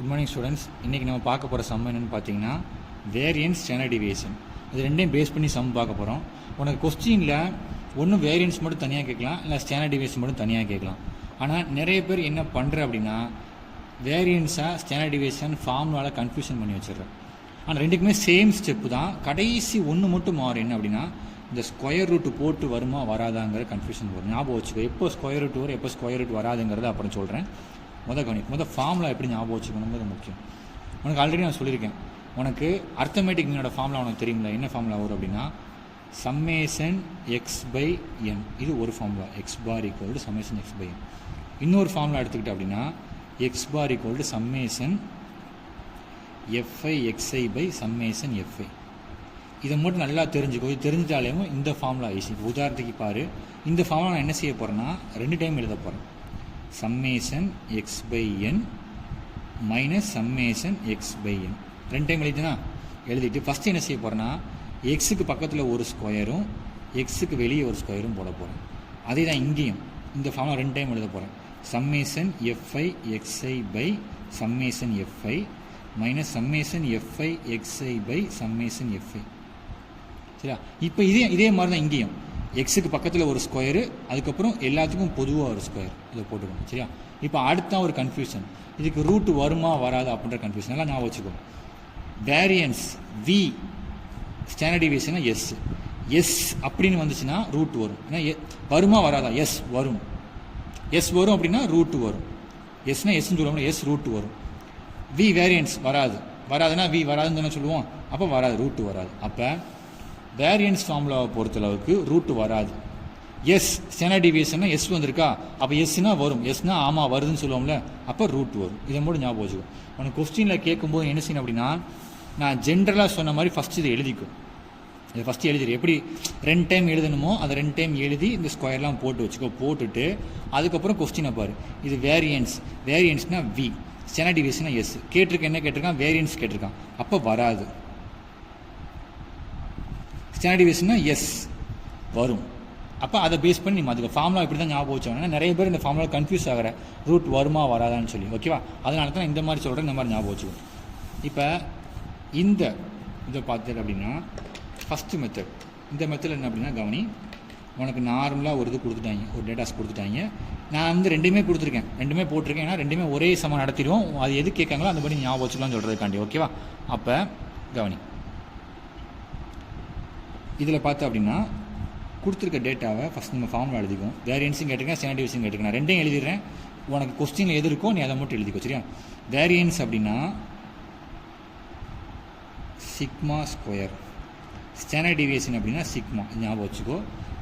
Good morning students. இன்றைக்கி நம்ம பார்க்க போகிற சம் என்னென்னு பார்த்தீங்கன்னா வேரியன்ஸ் ஸ்டாண்டர்ட் டிவியேஷன். இது ரெண்டையும் பேஸ் பண்ணி சம் பார்க்க போகிறோம். உனக்கு கொஸ்டினில் ஒன்றும் வேரியன்ஸ் மட்டும் தனியாக கேட்கலாம், இல்லை ஸ்டாண்டர்ட் டிவியேஷன் மட்டும் தனியாக கேட்கலாம். ஆனால் நிறைய பேர் என்ன பண்ணுற அப்படின்னா வேரியன்ஸாக ஸ்டாண்டர்ட் டிவியேஷன் ஃபார்முலாவில் கன்ஃபியூஷன் பண்ணி வச்சிடுறேன். ஆனால் ரெண்டுக்குமே சேம் ஸ்டெப்பு தான். கடைசி ஒன்று மட்டும் மாறும். என்ன அப்படின்னா இந்த ஸ்கொயர் ரூட்டு போட்டு வருமா வராதாங்கிற கன்ஃபியூஷன் வரும். ஞாபகம் வச்சுக்கோ, எப்போ ஸ்கொயர் ரூட் வரும் எப்போ ஸ்கொயர் ரூட் வராதுங்கிறத அப்புறம் சொல்கிறேன். முதல் ஃபார்முலா எப்படி ஞாபகம் வச்சுக்கணுங்கிறது முக்கியம். உனக்கு ஆல்ரெடி நான் சொல்லியிருக்கேன், உனக்கு அர்த்தமேட்டிக் மீனோட ஃபார்முலா உனக்கு தெரியுங்களா? என்ன ஃபார்முலா வரும் அப்படின்னா சம்மேஷன் எக்ஸ் பை என். இது ஒரு formula, x bar equal to summation x by n. இன்னொரு ஃபார்முலா எடுத்துக்கிட்ட அப்படின்னா x bar equal to summation f i x i by summation f i. இதை மட்டும் நல்லா தெரிஞ்சுக்கோ. இது தெரிஞ்சிட்டாலேயும் இந்த ஃபார்முலா ஈஸி. உதாரணத்துக்கு பாரு, இந்த ஃபார்முலா நான் என்ன செய்ய போகிறேன்னா 2 டைம் எழுத போகிறேன். Summation x by n minus summation x by n 2 time எழுதிட்டு ஃபஸ்ட்டு என்ன செய்ய போகிறேன்னா எக்ஸுக்கு பக்கத்தில் ஒரு ஸ்கொயரும் எக்ஸுக்கு வெளியே ஒரு ஸ்கொயரும் போட போகிறேன். அதே தான் இங்கேயும் இந்த ஃபார்முலா 2 டைம் எழுத போகிறேன். Summation f i x i by summation f i minus summation f i x i by summation f i. சரியா? இப்போ இதே மாதிரி தான் இங்கேயும் எக்ஸுக்கு பக்கத்தில் ஒரு ஸ்கொயரு, அதுக்கப்புறம் எல்லாத்துக்கும் பொதுவாக ஒரு ஸ்கொயர் இதை போட்டுக்கணும். சரியா? இப்போ அடுத்த ஒரு கன்ஃபியூஷன், இதுக்கு ரூட்டு வருமா வராது அப்படின்ற கன்ஃபியூஷன் எல்லாம் நான் வச்சுக்கோங்க. வேரியன்ஸ் வி ஸ்டாண்டர்ட் டிவியேஷனா எஸ் அப்படின்னு வந்துச்சுன்னா ரூட் வரும். ஏன்னா வருமா வராதா? எஸ் வரும் அப்படின்னா ரூட்டு வரும். எஸ்னா எஸ்ன்னு சொல்லுவோம், எஸ் ரூட்டு வரும். வி வேரியன்ஸ் வராதுன்னா வி வராதுன்னு தானே சொல்லுவோம். அப்போ வராது, ரூட்டு வராது. அப்போ வேரியன்ஸ் ஃபார்முலாவை பொறுத்தளவுக்கு ரூட்டு வராது. எஸ் ஸ்டாண்டர்ட் டிவியேஷன்னா எஸ் வந்திருக்கா, அப்போ எஸ்னா வரும். எஸ்னா ஆமாம் வருதுன்னு சொல்லுவோம்ல, அப்போ ரூட் வரும். இதை மட்டும் ஞாபகம் வச்சுக்கும். உனக்கு கொஸ்டினில் கேட்கும்போது என்ன செய்யணும் அப்படின்னா நான் ஜென்ரலாக சொன்ன மாதிரி ஃபஸ்ட்டு இதை எழுதிக்கும். இதை ஃபஸ்ட்டு எழுதிடு. எப்படி 2 டைம் எழுதணுமோ அதை 2 டைம் எழுதி இந்த ஸ்கொயர்லாம் போட்டு வச்சுக்கோ. போட்டுட்டு அதுக்கப்புறம் கொஸ்டினை பாரு. இது வேரியன்ஸ்னால் வி, ஸ்டாண்டர்ட் டிவியேஷனா எஸ். என்ன கேட்டிருக்கான்? வேரியன்ஸ் கேட்டிருக்கான். அப்போ வராது. ஸ்டாண்டர்ட் டிவியேஷன்னா எஸ் வரும். அப்போ அதை பேஸ் பண்ணி நம்ம அதுக்கு ஃபார்முலா இப்படி தான் ஞாபகம் வச்சோம். நிறைய பேர் இந்த ஃபார்முலா கன்ஃபியூஸ் ஆகிற ரூட் வருமா வராதான்னு சொல்லி. ஓகேவா? அதனால தான் இந்த மாதிரி சொல்கிறேன், இந்த மாதிரி ஞாபகம் வச்சுக்கணும். இப்போ இதை பார்த்துட்டு அப்படின்னா ஃபஸ்ட்டு மெத்தட். இந்த மெத்தட் என்ன அப்படின்னா கவனி, உனக்கு நார்மலாக ஒரு இது கொடுத்துட்டாங்க, ஒரு டேட்டாஸ் கொடுத்துட்டாங்க. நான் வந்து 2மே கொடுத்துருக்கேன், 2மே போட்டிருக்கேன். ஏன்னா 2மே ஒரே சமம் நடத்திடுவோம். அது எது கேட்காங்களோ அந்த மாதிரி ஞாபகம் வச்சுக்கலாம்னு சொல்கிறதுக்காண்டி. ஓகேவா? அப்போ கவனி, இதில் பார்த்தா அப்படின்னா கொடுத்துருக்க டேட்டாவை ஃபஸ்ட் நம்ம ஃபார்முலா எழுதிக்கும். வேரியன்ஸும் கேட்டிருக்கேன், ஸ்டாண்டர்ட் டிவியேஷன் கேட்டிருக்கேன். 2டையும் எழுதிடுறேன். உனக்கு கொஸ்டினில் எது இருக்கோ நீ அதை மட்டும் எழுதிக்கோ. சரியா? வேரியன்ஸ் அப்படின்னா சிக்மா ஸ்கொயர், ஸ்டாண்டர்ட் டிவியேஷன் அப்படின்னா சிக்மா. ஞாபகம் வச்சுக்கோ.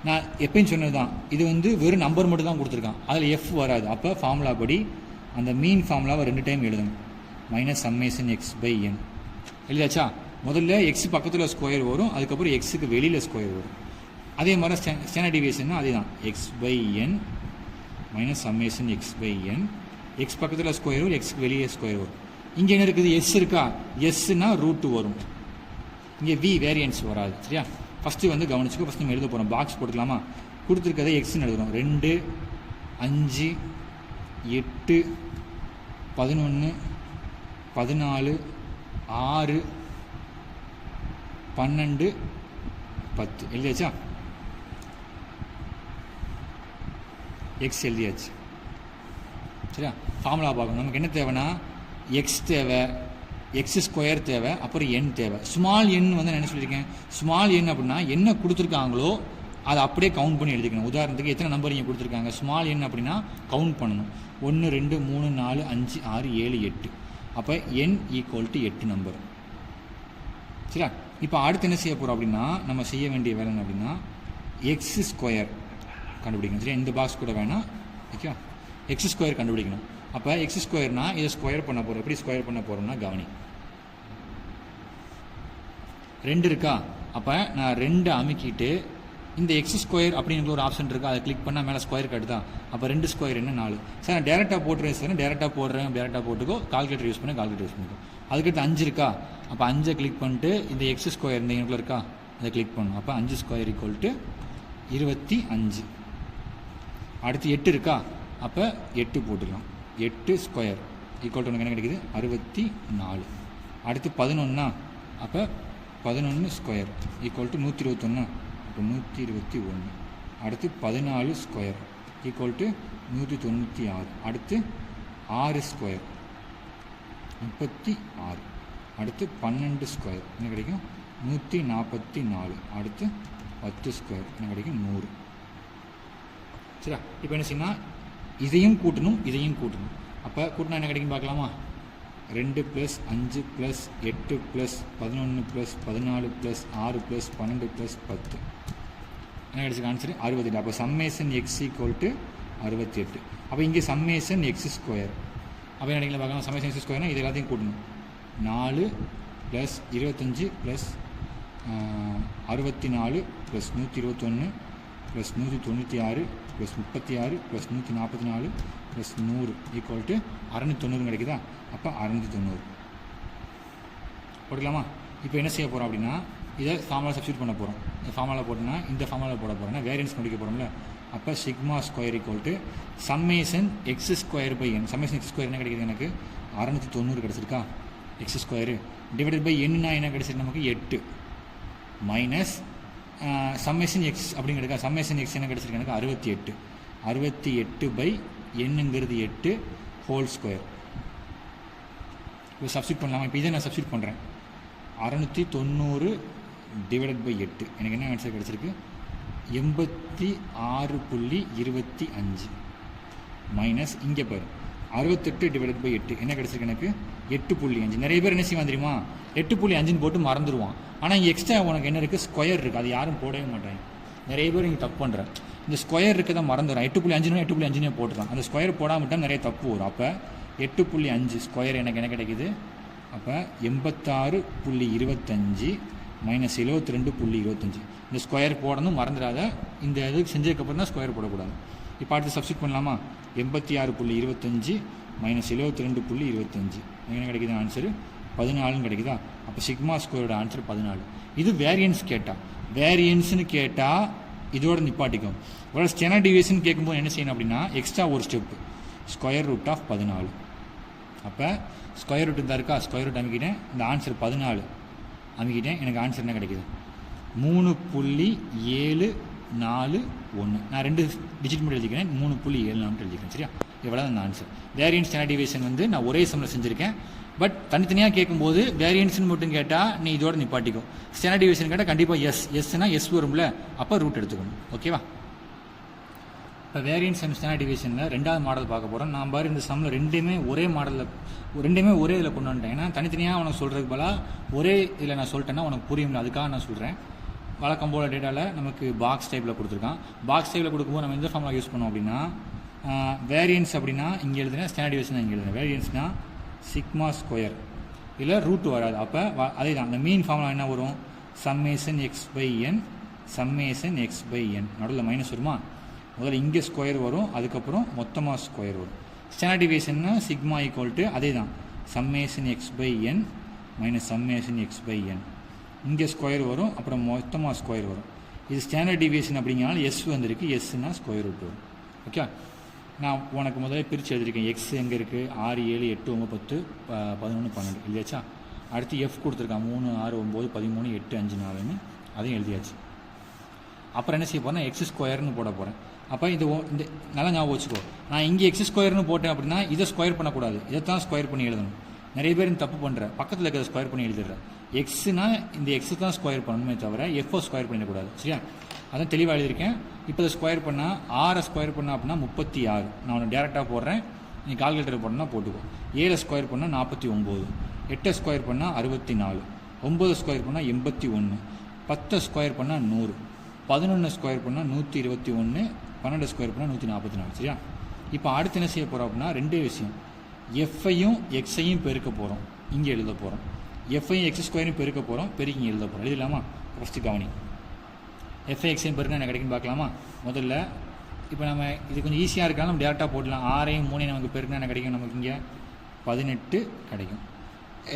நான் எப்பயும் சொன்னது தான், இது வந்து வெறும் நம்பர் மட்டும் தான் கொடுத்துருக்கான், அதில் எஃப் வராது. அப்போ ஃபார்முலா படி அந்த மீன் ஃபார்முலாவை 2 டைம் எழுதணும். மைனஸ் சம்மேஷன் எக்ஸ் பை என் எழுதாச்சா? முதல்ல எக்ஸ் பக்கத்தில் ஸ்கொயர் வரும், அதுக்கப்புறம் எக்ஸுக்கு வெளியில் ஸ்கொயர் வரும். அதே மாதிரி ஸ்டாண்டர்ட் டிவியேஷன்னா அதே தான், x by n minus summation x by n. X பக்கத்தில் ஸ்கொயர் வரும், எக்ஸுக்கு வெளியே ஸ்கொயர் வரும். இங்கே என்ன இருக்குது? எஸ் இருக்கா? எஸ்னா ரூட்டு வரும். இங்கே வி வேரியன்ஸ் வராது. சரியா? ஃபஸ்ட்டு வந்து கவனிச்சுக்கோ. ஃபஸ்ட் நம்ம எழுத போகிறோம். பாக்ஸ் போட்டுக்கலாமா? கொடுத்துருக்கதை எக்ஸ்ன்னு எழுதுகிறோம். 2 5 8 11 14 6 12 10 எழுதியாச்சா? எக்ஸ் எழுதியாச்சு. சரியா? ஃபார்முலா பார்க்கணும். நமக்கு என்ன தேவைன்னா எக்ஸ் தேவை, எக்ஸ் ஸ்கொயர் தேவை, அப்புறம் என் தேவை. ஸ்மால் எண் வந்து நான் என்ன சொல்லியிருக்கேன்? ஸ்மால் எண் அப்படின்னா என்ன கொடுத்துருக்காங்களோ அதை அப்படியே கவுண்ட் பண்ணி எழுதிக்கணும். உதாரணத்துக்கு எத்தனை நம்பர் இங்கே கொடுத்துருக்காங்க? ஸ்மால் எண் அப்படின்னா கவுண்ட் பண்ணணும். 1 2 3 4 5 6 7 8. அப்போ என் ஈக்குவல் டு 8 நம்பர். சரியா? இப்போ அடுத்து என்ன செய்ய போகிறோம் அப்படின்னா நம்ம செய்ய வேண்டிய வேலை என்ன அப்படின்னா எக்ஸ் ஸ்கொயர் கண்டுபிடிக்கணும். சரியா? இந்த பாக்ஸ் கூட வேணாம். ஓகே, எக்ஸ் ஸ்கொயர் கண்டுபிடிக்கணும். அப்போ எக்ஸ் ஸ்கொயர்னா இதை ஸ்கொயர் பண்ண போகிறோம். எப்படி ஸ்கொயர் பண்ண போகிறோம்னா கவனி, 2 இருக்கா? அப்போ நான் 2 அமுக்கிட்டு இந்த எக்ஸ் ஸ்கொயர் அப்படின்னு ஒரு ஆப்ஷன் இருக்கா, அதை கிளிக் பண்ணால் மேலே ஸ்கொயர் கட்டுதா? அப்போ 2 ஸ்கொயர் என்ன 4. சார் நான் டேரெக்டாக போட்டுறேன் சார், டேரெக்டாக போட்டுக்கோ. கால்குலேட்டர் யூஸ் பண்ணிக்கோ. அதுக்கடுத்து 5 இருக்கா? அப்போ 5 கிளிக் பண்ணிட்டு இந்த எக்ஸ் ஸ்கொயர் இந்த எங்களுக்குள்ள இருக்கா, அதை கிளிக் பண்ணணும். அப்போ 5 ஸ்கொயர் ஈக்குவல் டு 25. அடுத்து 8 இருக்கா? அப்போ 8 போட்டுக்கலாம். 8 ஸ்கொயர் ஈக்குவல் டு உனக்கு என்ன கிடைக்குது 64. அடுத்து 11 அப்போ 11 ஸ்கொயர் ஈக்குவல் டு 121 அப்போ 121. அடுத்து 14 ஸ்கொயர் ஈக்குவல் டு 196. அடுத்து 6 ஸ்கொயர் 36. அடுத்து 12 ஸ்கொயர் என்ன கிடைக்கும் 144. அடுத்து 10 ஸ்கொயர் என்ன கிடைக்கும் 100. சரியா? இப்போ என்ன செய்யணும், இதையும் கூட்டணும் இதையும் கூட்டணும். அப்போ கூட்டினா என்ன கிடைக்கும் பார்க்கலாமா? 2 + 5 + 8 + 11 + 14 + 6 + 12 + 10 என்ன கிடைச்சிருக்கு ஆன்சர் 68. அப்போ சம்மேஷன் எக்ஸ் ஈக்குவல் டு 68. அப்போ இங்கே சம்மேஷன் எக்ஸ் ஸ்கொயர் அப்போ என்ன கிடைக்கல பார்க்கலாம். சம்மேஷன் எக்ஸ் ஸ்கொயர்னால் இது எல்லாத்தையும் கூட்டணும். 4 + 25 + 64 + 121 + 196 + 36 + 144 + 100 ஈக்குவல் டு 690 கிடைக்குதா? அப்போ 690 போட்டுக்கலாமா? இப்போ என்ன செய்ய போகிறோம் அப்படின்னா இதை ஃபார்முலா சப்ஸ்டியூட் பண்ண போகிறோம். இந்த ஃபார்முலா போட்டோம்னா இந்த ஃபார்முலா போட போகிறோம்னா வேரியன்ஸ் கண்டுபிடிக்க போகிறோம்ல. அப்போ sigma square equal to summation x square by n. Summation x square என்ன கிடைக்குது எனக்கு 690 கிடச்சிருக்கா. எக்ஸ் ஸ்கொயரு டிவைடட் பை என்னா என்ன கிடச்சிருக்கு நமக்கு 8 மைனஸ் சம்மேஷன் எக்ஸ் அப்படிங்கிறதுக்கா. சம்மேஷன் எக்ஸ் என்ன கிடச்சிருக்கு எனக்கு 68. 68 பை என்னங்கிறது 8 ஹோல் ஸ்கொயர். இப்போ சப்ஸ்டியூட் பண்ணலாமா? இப்போ இதை நான் சப்ஸ்டியூட் பண்ணுறேன். 690 டிவைடட் பை 8 எனக்கு என்ன ஆன்சர் கிடச்சிருக்கு 86.25 மைனஸ் இங்கே பாரு 68 டிவைடட் பை 8 என்ன கிடச்சிருக்கு எனக்கு 8.5. நிறைய பேர் என்ன செய்வான் தெரியுமா 8.5ன்னு போட்டு மறந்துடுவான். ஆனால் இங்கே எக்ஸ்ட்ரா உனக்கு என்ன இருக்குது ஸ்கொயர் இருக்குது. அது யாரும் போடவே மாட்டாங்க. நிறைய பேர் இங்கே தப்பு பண்ணுறேன். இந்த ஸ்கொயர் இருக்குது தான் மறந்துடும். 8.5ன்னு 8.5னே போட்டுருக்கான். அந்த ஸ்கொயர் போடாமட்டால் நிறைய தப்பு வரும். அப்போ 8.5 ஸ்கொயர் எனக்கு என்ன கிடைக்குது அப்போ 86.25 மைனஸ் 72.25. இந்த ஸ்கொயர் போடணும் மறந்துடாத. இந்த இதுக்கு செஞ்சதுக்கப்புறம் தான் ஸ்கொயர் போடக்கூடாது. இப்போ அடுத்து சப்ஸ்டியூட் பண்ணலாமா? 86.25 மைனஸ் 72.25 என்ன கிடைக்குது ஆன்சரு 14 கிடைக்குதா? அப்போ சிக்மா ஸ்கொயரோட ஆன்சர் 14. இது வேரியன்ஸ் கேட்டால் வேரியன்ஸ்னு கேட்டால் இதோட நிப்பாட்டிக்கும். ஒரு ஸ்டாண்டர்ட் டிவியேஷன் கேட்கும்போது என்ன செய்யணும் அப்படின்னா எக்ஸ்ட்ரா ஒரு ஸ்டெப்பு ஸ்கொயர் ரூட் ஆஃப் 14. அப்போ ஸ்கொயர் ரூட் இருந்தால் இருக்கா ஸ்கொயர் ரூட் அமைக்கிட்டேன். இந்த ஆன்சர் 14 அமைக்கிட்டேன். எனக்கு ஆன்சர் என்ன கிடைக்குது 3.741. நான் 2 டிஜிட் மட்டும் எழுதிக்கிறேன் 3.74 எழுதிக்கிறேன். சரியா? இவ்வளோ தான் அந்த ஆன்சர். வேரியன்ஸ் ஸ்டாண்டர்ட் டிவியேஷன் வந்து நான் ஒரே சம்மில் செஞ்சுருக்கேன். பட் தனித்தனியாக கேட்கும்போது வேரியன்ஸ்னு மட்டும் கேட்டால் நீ இதோட நிப்பாட்டிக்கும். ஸ்டாண்டர்ட் டிவியேஷன் கேட்டால் கண்டிப்பாக எஸ்னா எஸ் வரும்ல, அப்போ ரூட் எடுத்துக்கணும். ஓகேவா? இப்போ வேரியன்ஸ் அண்ட் ஸ்டாண்டர்ட் டிவியேஷனில் 2வது மாடல் பார்க்க போகிறோம். நான் பாரு இந்த சம்மில் ரெண்டுமே ஒரே இதில் கொண்டு வந்துட்டேன். ஏன்னா தனித்தனியாக உனக்கு சொல்கிறதுக்கு பதிலாக ஒரே இதில் நான் சொல்லிட்டேன்னா உனக்கு புரியும்ல, அதுக்காக நான் சொல்கிறேன். வழக்கம் போல் டேட்டாவில் நமக்கு பாக்ஸ் டைப்பில் கொடுத்துருக்கான். பாக்ஸ் டைப்பில் கொடுக்கும்போது நம்ம எந்த ஃபார்முலா யூஸ் பண்ணோம் அப்படின்னா வேரியன்ஸ் அப்படின்னா இங்கே எழுதுனேன், ஸ்டாண்டர்ட் டிவியேஷன் இங்கே எழுதுனேன். வேரியன்ஸ்னால் சிக்மா ஸ்கொயர் இல்லை ரூட் வராது. அப்போ அதே தான் அந்த மீன் ஃபார்முலா என்ன வரும் சம்மேஷன் எக்ஸ் பை என் நடுவில் மைனஸ் வருமா? முதல்ல இங்கே ஸ்கொயர் வரும், அதுக்கப்புறம் மொத்தமாக ஸ்கொயர் வரும். ஸ்டாண்டர்ட் டிவியேஷன்னா சிக்மா ஈக்குவல் டு அதே தான் summation x by n minus summation x by n. இங்கே ஸ்கொயர் வரும், அப்புறம் மொத்தமாக ஸ்கொயர் வரும். இது ஸ்டாண்டர்ட் டிவியேஷன் அப்படிங்கிறனால எஸ் வந்திருக்கு. எஸ்னா ஸ்கொயர் ரூட் வரும். ஓகே, நான் உனக்கு முதல்ல பிரித்து எழுதியிருக்கேன். எக்ஸ் எங்கே இருக்குது 6 7 8 9 10 11 12 எழுதியாச்சா? அடுத்து எஃப் கொடுத்துருக்கான் 3 6 9 13 8 5 4ன்னு அதையும் எழுதியாச்சு. அப்புறம் என்ன செய்ய போகிறேன்னா எக்ஸ் ஸ்கொயர்னு போட போகிறேன். அப்போ இந்த நல்லா ஞாபகம் வச்சுக்கோ. நான் இங்கே எக்ஸ் ஸ்கொயர்னு போட்டேன் அப்படின்னா இதை ஸ்கொயர் பண்ணக்கூடாது, இதைத்தான் ஸ்கொயர் பண்ணி எழுதணும். நிறைய பேர் இந்த தப்பு பண்ணுறேன், பக்கத்தில் இருக்கிறத ஸ்கொயர் பண்ணி எழுதிடுறேன். எக்ஸ்னா இந்த எக்ஸு தான் ஸ்கொயர் பண்ணணுமே தவிர எஃப்ஓ ஸ்கொயர் பண்ணிடக்கூடாது. சரியா? அதான் தெளிவாக எழுதியிருக்கேன். இப்போ இதை ஸ்கொயர் பண்ணால் 6 ஸ்கொயர் பண்ணால் அப்படின்னா 36. நான் உன்னை டேரெக்டாக போடுறேன், நீ கால்குலேட்டர் போடணும்னா போட்டுக்கோ. 7 ஸ்கொயர் பண்ணால் 49, 8 ஸ்கொயர் பண்ணால் 64, 9 ஸ்கொயர் பண்ணால் 81, 10 ஸ்கொயர் பண்ணால் 100, 11 ஸ்கொயர் பண்ணால் 121, 12 ஸ்கொயர் பண்ணால் 144. சரியா? இப்போ அடுத்து என்ன செய்ய போகிறோம் அப்படின்னா ரெண்டே விஷயம், எஃப்ஐயும் எக்ஸையும் பெருக்க போகிறோம், இங்கே எழுத போகிறோம். எஃப்ஐயும் எக்ஸ் ஸ்கொயரையும் பெருக்க போகிறோம், பெருக்கி இங்கே எழுத போகிறோம். எழுதலாமா? ஃபஸ்ட்டு கவனி. எஃப்ஐ எக்ஸையும் பெருக்கினா என்ன கிடைக்குன்னு பார்க்கலாமா? முதல்ல இப்போ நம்ம இது கொஞ்சம் ஈஸியாக இருக்காலும் நம்ம டேரெக்டாக போடலாம். 6ஐயும் 3ஐயும் நமக்கு பெருக்கினா என்ன கிடைக்கும்? நமக்கு இங்கே 18 கிடைக்கும்.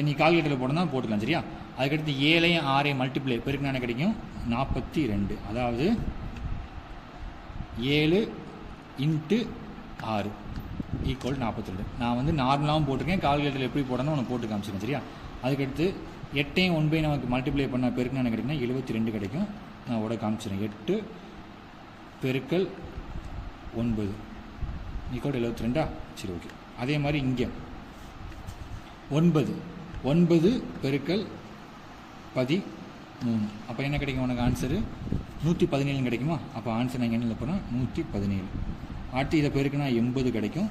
நீ கால்குலேட்டரில் போடணும் போட்டுக்கலாம். சரியா? அதுக்கடுத்து 7ஐயும் 6ஐயும் மல்டிப்ளை பெருக்கினா என்ன கிடைக்கும்? 42. அதாவது 7 × 6 ஈக்குவல் 42. நான் வந்து நார்மலாகவும் போட்டிருக்கேன், கால்குலேட்டரில் எப்படி போடணும் உனக்கு போட்டு காமிச்சிருக்கேன் சரியா. அதுக்கடுத்து 8ஐயும் 1 நமக்கு மல்டிப்ளை பண்ண பெருக்குன்னு என்ன கிடைக்குன்னா 72 கிடைக்கும். நான் உட காமிச்சிடுறேன். 8 பெருக்கல் 9 ஈக்குவல் 72. சரி ஓகே. அதே மாதிரி இங்கே 9 பெருக்கல் 13. அப்போ என்ன கிடைக்கும் உனக்கு ஆன்சரு 117 கிடைக்குமா. அப்போ ஆன்சர் நான் என்ன போனால் 117. அடுத்து இதை பெருக்குனா 80 கிடைக்கும்.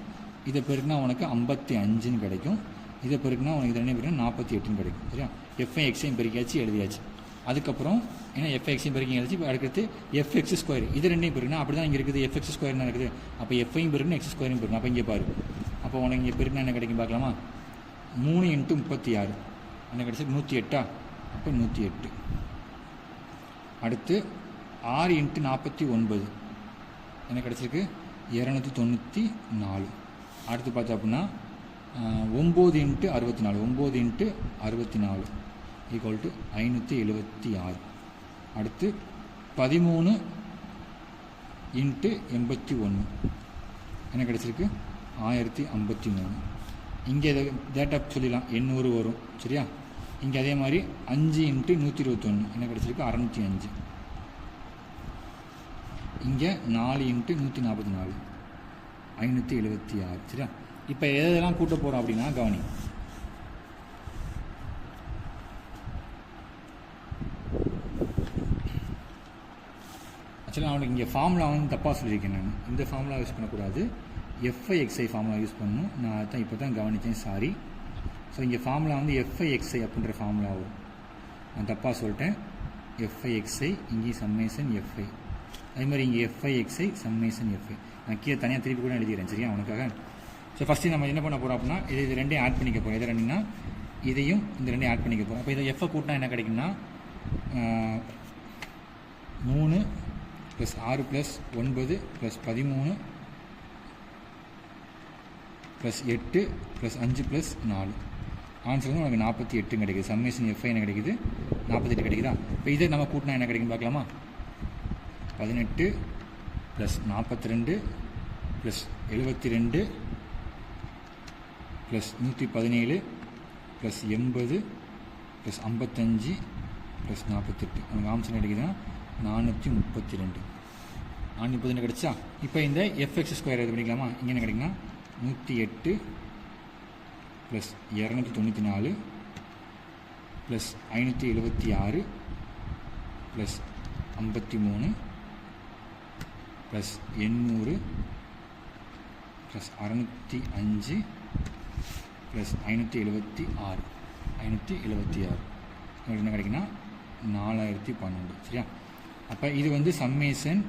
இதை பெருக்குனா உனக்கு 55 கிடைக்கும். இதை பெருக்குனா உனக்கு இது என்ன பெருக்குனா 48 கிடைக்கும் சரியா. எஃப்ஐ எக்ஸையும் பெருக்கியாச்சு எழுதியாச்சு. அதுக்கப்புறம் ஏன்னா எஃப்ஐ எக்ஸையும் பெருக்கி எழுதிச்சு. அடுத்து எஃப்எக்ஸ் ஸ்கொயர் இது ரெண்டையும் பெருக்குனா அப்படி தான் இங்கே இருக்குது. எஃப்எக்ஸ் ஸ்கொயர்னா இருக்குது. அப்போ எஃப்ஐயும் பெருக்குனா எக்ஸ் ஸ்கொயரையும் பெருக்கணும். அப்போ இங்கே பாரு. அப்போ உனக்கு இங்கே பெருக்குனா என்ன கிடைக்கும் பார்க்கலாமா. 3 × 36 என்ன கிடைச்சிருக்கு 108. அப்போ 108. அடுத்து 6 × 49 என்ன கிடச்சிருக்கு 294. அடுத்து பார்த்தா அப்படின்னா 9 × 64 9 × 64 ஈக்குவல் டு 576. அடுத்து 13 × 81 என்ன கிடச்சிருக்கு 1053. இங்கே டேட்டா சொல்லிடலாம் 800 வரும் சரியா. இங்கே அதே மாதிரி 5 × 121 என்ன கிடச்சிருக்கு 605. இங்கே 4 × 144 576 சரியா. இப்போ எதெல்லாம் கூட்ட போகிறோம் அப்படின்னா கவனி. ஆக்சுவலாக அவனுக்கு இங்கே ஃபார்முலா வந்து தப்பாக சொல்லியிருக்கேன். நான் இந்த ஃபார்முலா யூஸ் பண்ணக்கூடாது, எஃப்ஐ எக்ஸ்ஐ ஃபார்முலா யூஸ் பண்ணணும். நான் அதான் இப்போ தான் கவனித்தேன், சாரி. ஸோ இங்கே ஃபார்முலா வந்து எஃப்ஐ எக்ஸ்ஐ அப்படின்ற ஃபார்முலா வரும். நான் தப்பாக சொல்லிட்டேன். எஃப்ஐ எக்ஸ்ஐ இங்கே சம்மேஷன் எஃப்ஐ, அதே மாதிரி இங்கே எஃப்ஐ எக்ஸ்ஐ சம்மேஷன் எஃப்ஐ. நான் கீழே தனியாக திருப்பி கூட எழுதிக்கிறேன் சரியா உனக்காக. ஸோ ஃபஸ்ட்டு நம்ம என்ன பண்ண போகிறோம் அப்படின்னா இது ரெண்டையும் ஆட் பண்ணிக்க போகிறோம். எது ரெண்டுன்னா இதையும் இந்த ரெண்டையும் ஆட் பண்ணிக்க போகிறோம். அப்போ இதை எஃப்ஐ கூட்டினா என்ன கிடைக்குன்னா 3 + 6 + 9 + 13 + 8 + 5 + 4 ஆன்சர் வந்து உனக்கு 48 கிடைக்குது. சம்மேஷன் எஃப்ஐ என்ன கிடைக்குது 48 கிடைக்குதா. இப்போ இதை நம்ம கூட்டினா என்ன கிடைக்கும் பார்க்கலாமா. 18 + 42 + 72 + 117 + 80 + 55 + 48 உனக்கு ஆன்சர் கிடைக்குதுன்னா 432. 432 கிடைச்சா. இப்போ இந்த எஃப்எக்ஸ் ஸ்கொயர் இது பண்ணிக்கலாமா. இங்கே என்ன கிடைக்குன்னா 108 + 294 + 576 + 53 + 800 + 605 + 576 576 என்ன கிடைக்குன்னா 4012 சரியா. அப்போ இது வந்து சம்மேஷன்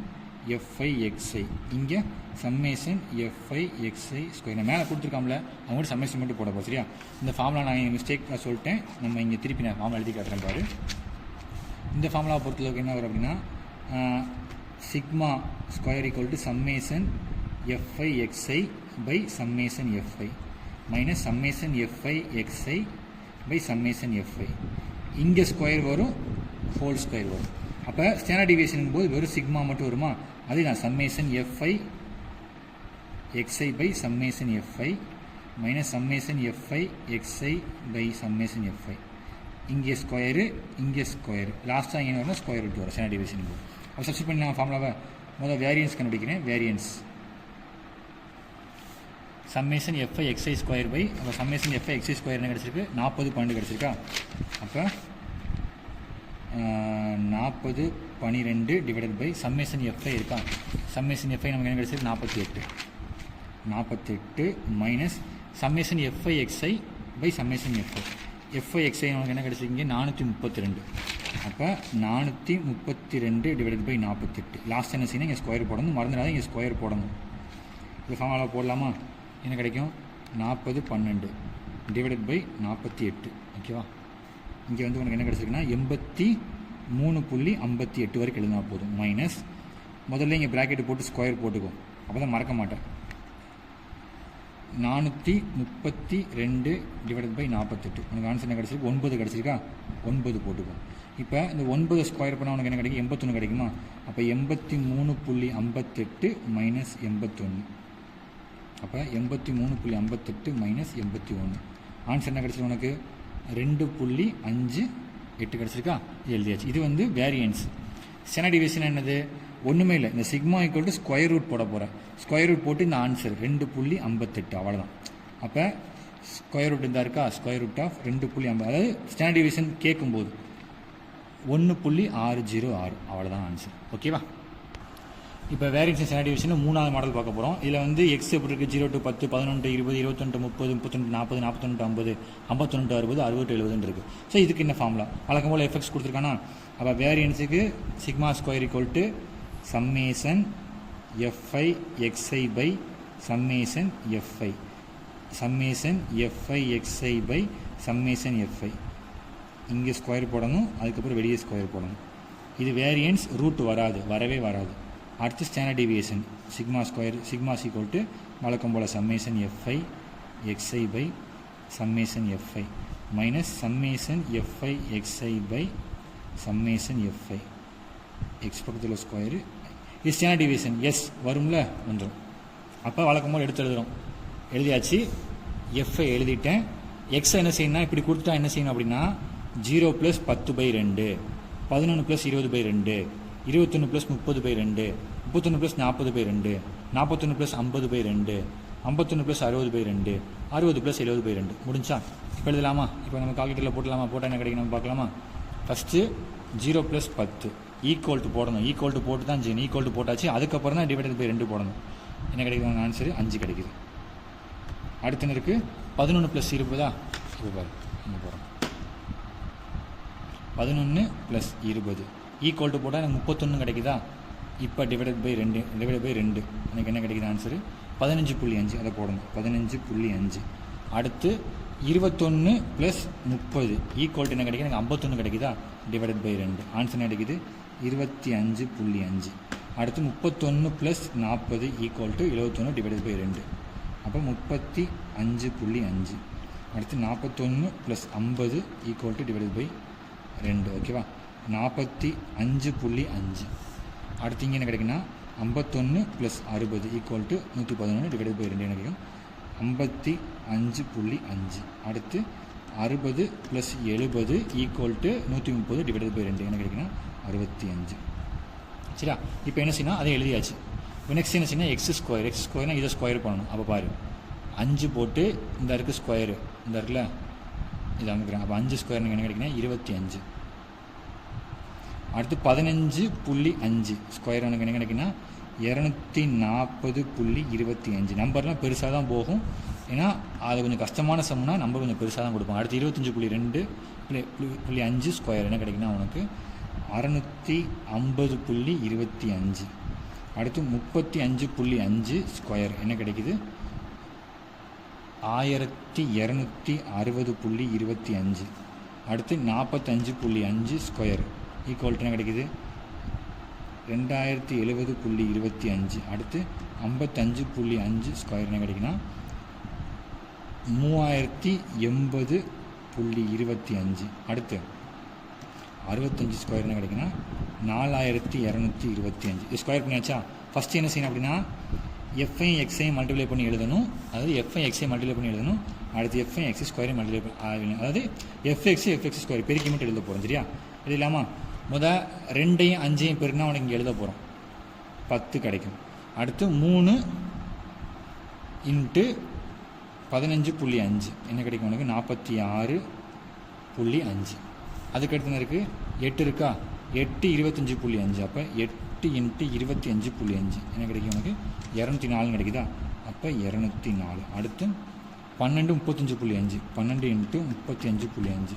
எஃப்ஐ எக்ஸ்ஐ, இங்கே சம்மேஷன் எஃப்ஐ எக்ஸ்ஐ ஸ்கொயர். நான் மேலே கொடுத்துருக்காமல அவங்க சம்மேஷன் மட்டும் போட போகிறோம் சரியா. இந்த ஃபார்முலா நான் மிஸ்டேக்காக சொல்லிட்டேன். நம்ம இங்கே திருப்பி நான் ஃபார்முலா எழுதி காட்டுறேன் பாரு. இந்த ஃபார்முலா பொறுத்தளவுக்கு என்ன வரும் அப்படின்னா sigma square equal to summation f i x i by summation f i minus summation f i x i by summation f i. இங்கே ஸ்கொயர் வரும், ஹோல் ஸ்கொயர் வரும். அப்போ ஸ்டாண்டர்ட் டிவியேஷன் போது வெறும் சிக்மா மட்டும் வருமா. அதே நான் summation f i x i by summation f i minus summation f i x i by summation f i. இங்கே ஸ்கொயரு இங்கே ஸ்கொயரு லாஸ்ட்டாக இங்கே வரணும் ஸ்கொயர் ரூட் வரும் ஸ்டாண்டர்ட் டிவியேஷன் போது. அப்போ சப்ஸ்டிட் பண்ணி நான் ஃபார்முலாவை முதல்ல வேரியன்ஸ் கண்டுபிடிக்கிறேன். Variance summation f i x i square by அப்போ சம்மேஷன் எஃப்ஐ எக்ஸ்ஐ ஸ்கொயர் என்ன கிடச்சிருக்கு 40 12 கிடச்சிருக்கா. அப்போ 40 12 டிவைடட் பை சம்மேஷன் எஃப்ஐ இருக்கா. சம்மேஷன் எஃப்ஐ நமக்கு என்ன கிடச்சிருக்கு 48 minus summation f i x i by summation f i. F i x i நமக்கு என்ன கிடச்சிருக்கு இங்கே 432. அப்போ 432 டிவைடட் பை 48. லாஸ்ட் என்ன செய்யணும் இங்கே ஸ்கொயர் போடணும், மறந்துடாத இங்கே ஸ்கொயர் போடணும். இந்த ஃபார்முலா போடலாமா. என்ன கிடைக்கும் 40 12 டிவைடட் பை 48 ஓகேவா. இங்கே வந்து உனக்கு என்ன கிடச்சிருக்குன்னா 83.58 வரைக்கும் எழுதினா போதும். மைனஸ் முதல்ல இங்கே ப்ராக்கெட்டு போட்டு ஸ்கொயர் போட்டுக்கும், அப்போ தான் மறக்க மாட்டேன். 432 டிவைடட் பை 48 உனக்கு ஆன்சர் என்ன கிடச்சிருக்கு 9 கிடச்சிருக்கா. 9 போட்டுக்கும். இப்போ இந்த 9 ஸ்கொயர் பண்ணால் உனக்கு என்ன கிடைக்கும் 81 கிடைக்குமா. அப்போ 83.58 மைனஸ் 81 அப்போ 83.58 மைனஸ் 81. ஆன்சர் என்ன கிடச்சிருக்கு உனக்கு? 2.58 கிடச்சிருக்கா? எழுதியாச்சு. இது வந்து வேரியன்ஸ். ஸ்டாண்டர்ட் டிவியேஷன் என்னது? ஒன்றுமே இல்லை, இந்த sigma equal to square root போட போகிறேன். ஸ்கொயர் ரூட் போட்டு இந்த ஆன்சர் 2.58 அவ்வளோதான். அப்போ ஸ்கொயர் ரூட் இருந்தா இருக்கா? ஸ்கொயர் ரூட் ஆஃப் 2.50, அதாவது ஸ்டாண்டர்ட் டிவியேஷன் கேட்கும்போது 1.606 அவ்வளோதான் ஆன்சர். ஓகேவா? இப்போ வேரியன்ஸ் ஸ்டாண்டர்ட் டிவியேஷன் 3வது மாடல் பார்க்க போகிறோம். இதில் வந்து எக்ஸ் எப்படி இருக்குது? 0 to 10, 11 to 20, 21 to 30, 32 to 40, 41 to 50, 51 to 60, 60 to 70 இருக்குது. ஸோ இதுக்கு என்ன ஃபார்முலா? வழக்கம் போல் எஃப்எக்ஸ் கொடுத்துருக்கானா? அப்போ வேரியன்ஸுக்கு sigma square equal to summation f i x i by summation f i, summation f i x i by summation f i. இங்கே ஸ்கொயர் போடணும், அதுக்கப்புறம் வெளியே ஸ்கொயர் போடணும். இது வேரியன்ஸ், ரூட் வராது, வரவே வராது. அடுத்து standard deviation sigma square, sigma equal to வழக்கம் போல் summation f i x i by summation f i minus summation f i x i by summation f i. X பக்கத்தில் ஸ்கொயரு. இது ஸ்டாண்டர்ட் டிவியேஷன். எஸ் வரும்ல, வந்துடும். அப்போ வழக்கம் போல் எடுத்து எழுதுகிறோம். எழுதியாச்சு. எஃப்ஐ எழுதிட்டேன். எக்ஸை என்ன செய்யணும்னா இப்படி கொடுத்துட்டா என்ன செய்யணும் அப்படின்னா 0 + 10/2, 11 + 20/2, 21 + 30/2, 31 + 40/2, 41 + 50/2, 51 + 60/2, 60 + 70/2. முடிஞ்சா? இப்போ எழுதலாமா? இப்போ நம்ம கால்குலேட்டரில் போட்டலாமா? போட்டால் என்ன கிடைக்கும் நம்ம பார்க்கலாமா? ஃபஸ்ட்டு 0 + 10 ஈக்குவல் டு போடணும். ஈக்குவல் டு போட்டு தான் செய்யணும். ஈக்குவல் டு போட்டாச்சு, அதுக்கப்புறம் தான் ÷ 2 போடணும். என்ன கிடைக்குது ஆன்சரு? 5 கிடைக்குது. அடுத்து என்ன இருக்குது? 11 + 20. இப்போ பாரு, இங்கே போகிறோம். 11 + 20 ஈக்குவல் டு போட்டால் எனக்கு 31 கிடைக்குதா? இப்போ ÷ 2 எனக்கு என்ன கிடைக்குது ஆன்சரு? 15.5. அதை போடணும். 15.5. அடுத்து 21 + 30 ஈக்குவல் டு என்ன கிடைக்குது? எனக்கு 51 கிடைக்குதா? ÷ 2 ஆன்சர் என்ன கிடைக்குது? 25.5. அடுத்து 31 + 40 ஈக்குவல் டு 71 ÷ 2. அப்போ 35.5. அடுத்து 41 + 50 ஈக்குவல் டு ÷ 2. ஓகேவா? 45.5. அடுத்து இங்கே என்ன கிடைக்குன்னா 51 + 60 ஈக்குவல் டு 111 ÷ 2 கிடைக்கும். 55.5. அடுத்து 60 + 70 ஈக்குவல் டு 130 ÷ 2 என்ன கிடைக்குன்னா 65. சரியா? இப்போ என்ன செய்யணும்? அதை எழுதியாச்சு. இப்போ நெக்ஸ்ட் என்ன செய்யணும்? எக்ஸ் ஸ்கொயர்னால் இதை ஸ்கொயர் பண்ணணும். அப்போ பாரு, 5 போட்டு இந்த இருக்குது ஸ்கொயரு, இந்த இருக்குல்ல இதை அமைக்கிறேன். அப்போ 5 ஸ்கொயர் என்ன கிடைக்குன்னா 25. அடுத்து 15.5 ஸ்கொயர் எனக்கு என்ன கிடைக்குன்னா 240.25. நம்பர்லாம் பெருசாக தான் போகும், ஏன்னா அது கொஞ்சம் கஷ்டமான சம்னா நம்பர் கொஞ்சம் பெருசாக தான் கொடுப்போம். அடுத்து 25.2.5 ஸ்கொயர் என்ன கிடைக்குன்னா உனக்கு 650.25. அடுத்து 35.5 ஸ்கொயர் என்ன கிடைக்குது? 1260.25. அடுத்து 45.5 ஸ்கொயர் ஈக்குவல் டு என்ன கிடைக்குது? 2070.25. அடுத்து 55.5 ஸ்கொயர் என்ன கிடைக்குன்னா 3080.25. அடுத்து 65 ஸ்கொயர் என்ன கிடைக்குன்னா 4225. இது ஸ்கொயர் பண்ணியாச்சா? ஃபஸ்ட்டு என்ன செய்யணும் அப்படின்னா எஃப்ஐயும் எக்ஸையும் மல்டிப்ளை பண்ணி எழுதணும். அதாவது எஃப்ஐ எக்ஸை மல்டிப்ளை பண்ணி எழுதணும். அடுத்து எஃப்ஐ எக்ஸ் ஸ்கொயரையும் மல்டிப்ளை பண்ணி, அதாவது எஃப்எக்ஸ் ஸ்கொயர் பெருக்கி மட்டும் எழுத போகிறோம். சரியா? இது இல்லாமல் 2ஐயும் 5ஐயும் பெருக்கினா உனக்கு இங்கே எழுத போகிறோம். 10 கிடைக்கும். அடுத்து 3 × 15.5 என்ன கிடைக்கும் உனக்கு? 46.5. அதுக்கடுத்து இருக்குது 8 இருக்கா? 8 25.5. அப்போ 8 × 25.5 என்ன கிடைக்கும் உனக்கு? 204 கிடைக்குதா? அப்போ 204. அடுத்து 12 35.5. 12 × 35.5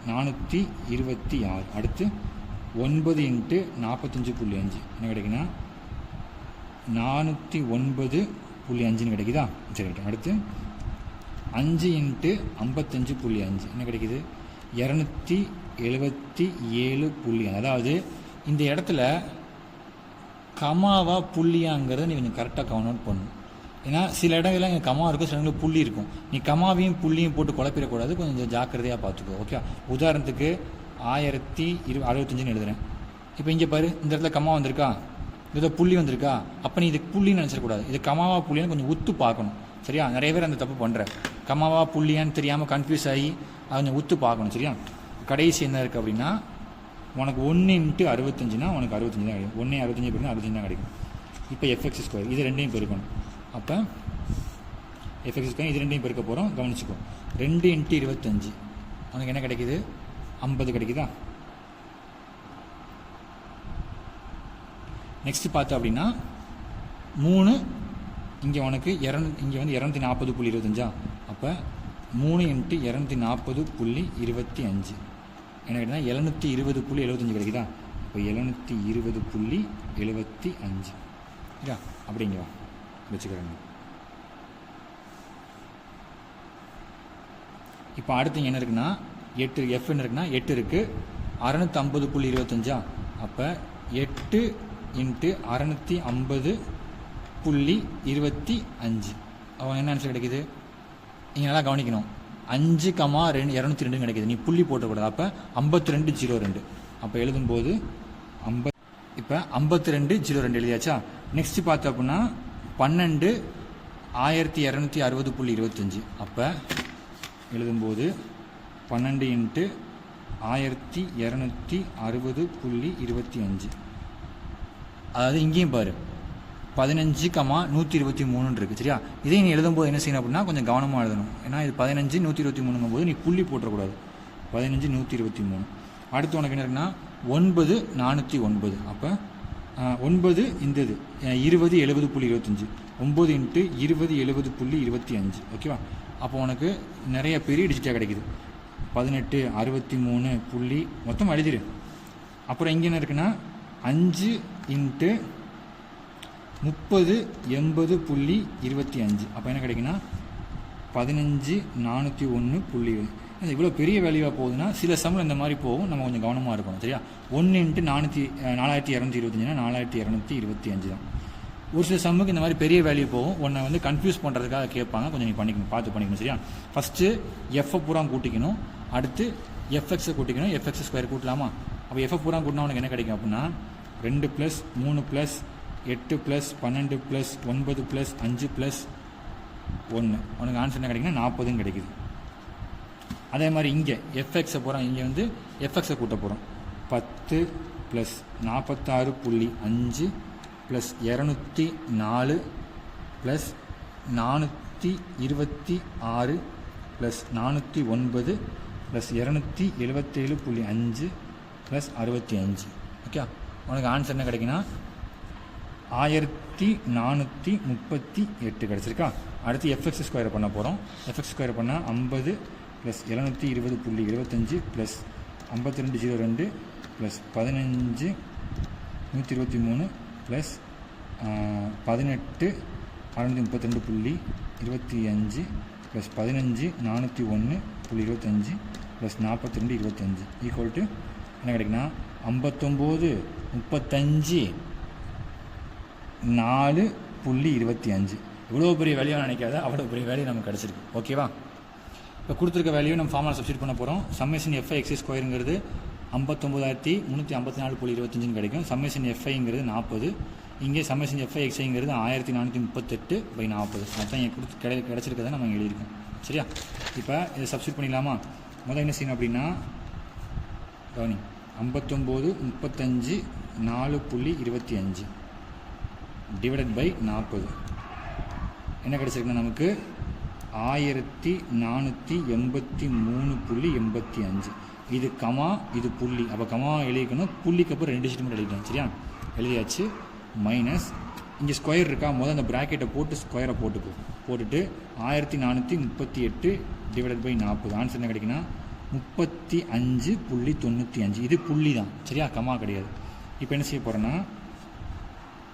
426. அடுத்து 9 × 45.5 என்ன கிடைக்குன்னா 409.5 கிடைக்குதா? சரி. அடுத்து 5 × 55.5 என்ன கிடைக்குது? 277. அதாவது இந்த இடத்துல கமாவா புள்ளியாங்கிறத நீ கொஞ்சம் கரெக்டாக கவுண்ட் அவுட் பண்ணணும். ஏன்னா சில இடங்கள்லாம் இங்கே கமா இருக்கும், சில இடங்களில் புள்ளி இருக்கும். நீ கமாவையும் புள்ளியும் போட்டு குழப்பிடக்கூடாது, கொஞ்சம் ஜாக்கிரதையாக பார்த்துக்கோ. ஓகே? உதாரணத்துக்கு 1065 எழுதுகிறேன். இப்போ இங்கே பாரு, இந்த இடத்துல கமா வந்திருக்கா? இதை புள்ளி வந்திருக்கா, அப்போ நீ இதுக்கு புள்ளின்னு நினச்சிடக்கூடாது, இது கமாவா புள்ளியான்னு கொஞ்சம் உத்து பார்க்கணும். சரியா? நிறைய பேர் அந்த தப்பு பண்ணுற, கமாவா புள்ளியான்னு தெரியாமல் கன்ஃபியூஸ் ஆகி அதை கொஞ்சம் உத்து பார்க்கணும். சரியா? கடைசி என்ன இருக்குது அப்படின்னா, உனக்கு 1 × 65னா உனக்கு 65 தான் கிடைக்கும். 1 65 பெருக்கணும் 65 தான் கிடைக்கும். இப்போ fx², இது ரெண்டையும் பெருக்கணும். அப்போ fx² இது ரெண்டையும் பெருக்க போகிறோம். கவனிச்சுக்கோ, 2 × 25 உனக்கு என்ன கிடைக்குது? 50 கிடைக்குதா? நெக்ஸ்ட் பார்த்து அப்படின்னா 3 இங்கே உனக்கு இங்கே வந்து 240.25. அப்போ 3 × 240.25 என்ன கேட்டால் 720.75 கிடைக்குதா? இப்போ 720.75 இல்லையா? அப்படிங்களா வச்சுக்கிறேங்க. இப்போ அடுத்து என்ன இருக்குன்னா 8 எஃப்னு இருக்குன்னா 8 இருக்குது, 650.25. அப்போ 8 × 650.25 அவன் என்ன ஆன்சர் கிடைக்குது? நீங்கள் நல்லா கவனிக்கணும், 5,202 கிடைக்குது. நீ புள்ளி போட்டக்கூடாது. அப்போ 5202. அப்போ எழுதும்போது இப்போ 5202 எழுதியாச்சா? நெக்ஸ்ட் பார்த்து அப்படின்னா 12 1260.25. அப்போ எழுதும்போது 12 × 1260.25. அதாவது இங்கேயும் பாரு 15,123 இருக்குது. சரியா? இதே நீ எழுதும்போது என்ன செய்யணும் அப்படின்னா கொஞ்சம் கவனமாக எழுதணும். ஏன்னா இது 15,123 போது நீ புள்ளி போட்டக்கூடாது. 15,123. அடுத்து உனக்கு என்ன இருக்குன்னா 9,409. அப்போ 9 இந்த இது 20,70.25. 9 × 20,70.25. ஓகேவா? அப்போ உனக்கு நிறைய பெரிய டிஜிட்டாக கிடைக்குது. 18, 63 புள்ளி மொத்தம் எழுதிரு. அப்புறம் இங்கே என்ன இருக்குன்னா 5 × 30, 80.25. அப்போ என்ன கிடைக்குன்னா 15,401. இவ்வளோ பெரிய வேல்யூவாக போகுதுன்னா சில சம்மில் இந்த மாதிரி போகும், நம்ம கொஞ்சம் கவனமாக இருக்கணும். சரியா? 1 × 4,225னா 4,225 தான். ஒரு சில சம்முக்கு இந்த மாதிரி பெரிய வேல்யூ போகும், உன்னை வந்து கன்ஃபியூஸ் பண்ணுறதுக்காக கேட்பாங்க. கொஞ்சம் நீ பண்ணிக்கணும், பார்த்து பண்ணிக்கணும். சரியா? ஃபஸ்ட்டு எஃப்ஐ பூரா கூட்டிக்கணும், அடுத்து எஃப்எக்ஸை கூட்டிக்கணும். fx² கூட்டலாமா? அப்போ எஃப்ஐ பூரா கூட்டினா உனக்கு என்ன கிடைக்கும் அப்படின்னா 2 + 3 + 8 + 12 + 9 + 5 + 1 உனக்கு ஆன்சர் என்ன கிடைக்குன்னா 40 கிடைக்குது. அதே மாதிரி இங்கே எஃப்எக்ஸை போகிறோம், இங்கே வந்து எஃப்எக்ஸை கூட்ட போகிறோம். 10 + 46.5 + 204 + 426 + 409 + 277.5 + 65. ஓகே, உனக்கு ஆன்சர் என்ன கிடைக்குன்னா 1438 கிடச்சிருக்கா? அடுத்து fx² பண்ண போகிறோம். fx² பண்ணால் 50 + 720.75 + 5202 + 15 123 + 18 632.25 + 15 401.25 + 4225 ஈக்குவல் டு என்ன கிடைக்குன்னா 59 35 4.25. இவ்வளோ பெரிய வேல்யூவாக நினைக்காத, அவ்வளோ பெரிய வேல்யூ நமக்கு கிடச்சிருக்கு. ஓகேவா? இப்போ கொடுத்துருக்க வேல்யூ நம்ம ஃபார்முலா சப்ஸ்டியூட் பண்ண போகிறோம். சம்மேஷன் FI(x²) 59,354.25 கிடைக்கும். Summation FI((40). இங்கே சம்மேஷன் FI((x)) 1438/40. அதுதான் இங்கே கிடச்சிருக்கதை நம்ம எழுதியிருக்கோம். சரியா? இப்போ இதை சப்ஸ்டியூட் பண்ணிடலாமா? முதல்ல என்ன செய்யணும் அப்படின்னா கவனி, 59 35 4.25 டிவைடட் பை 40 என்ன கிடச்சிருக்குன்னா நமக்கு 1483.85. இது கமா, இது புள்ளி. அப்போ கமா எழுதிக்கணும், புள்ளிக்கு அப்புறம் 2 டிஜிட் மட்டும் எழுதிக்கணும். சரியா? எழுதியாச்சு. மைனஸ் இங்கே ஸ்கொயர் இருக்கா, முதல் அந்த ப்ராக்கெட்டை போட்டு ஸ்கொயரை போட்டுட்டு 1438 டிவைடட் பை 40. ஆன்சர் என்ன கிடைக்குன்னா 35.95. இது புள்ளி தான். சரியா? கமா கிடையாது. இப்போ என்ன செய்ய போகிறேன்னா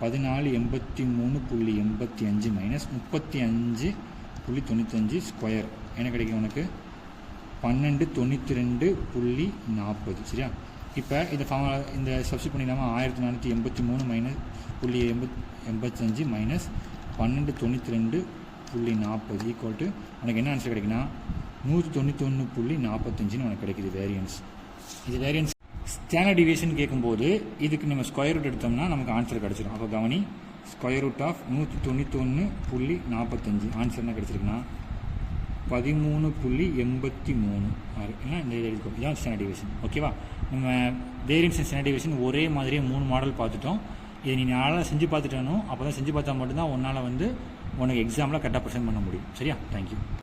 1483.85 மைனஸ் 35.95 ஸ்கொயர் என்ன கிடைக்கும் உனக்கு 1292.40. சரியா? இப்போ இந்த சப்ஸ்டியூட் பண்ணிடலாமா? 1483 மைனஸ் 0.85 மைனஸ் 1292.40 ஈக்குவல் டு உனக்கு என்ன ஆன்சர் கிடைக்குன்னா 191.45 உனக்கு கிடைக்குது வேரியன்ஸ். இது வேரியன்ஸ் ஸ்டாண்டர்ட் டிவியேஷன் கேட்கும்போது இதுக்கு நம்ம ஸ்கொயர் ரூட் எடுத்தோம்னா நமக்கு ஆன்சர் கிடச்சிடும். அப்போ கவனி, ஸ்கொயர் ரூட் ஆஃப் 191.45 ஆன்சர் என்ன கிடச்சிருக்குன்னா 13.83 ஏன்னா இந்த இது இருக்கும். இதுதான் ஸ்டாண்டர்ட் டிவியேஷன். ஓகேவா? நம்ம வேரியன்ஸ் அண்ட் ஸ்டாண்டர்ட் டிவியேஷன் ஒரே மாதிரியே 3 மாடல் பார்த்துட்டோம். இதை நீ நாளாக செஞ்சு பார்த்துட்டானோ அப்போ தான் செஞ்சு பார்த்தா மட்டும்தான் உன்னால் வந்து உனக்கு எக்ஸாமில் கரெக்டாக ப்ரெசென்ட் பண்ண முடியும். சரியா? தேங்க்யூ.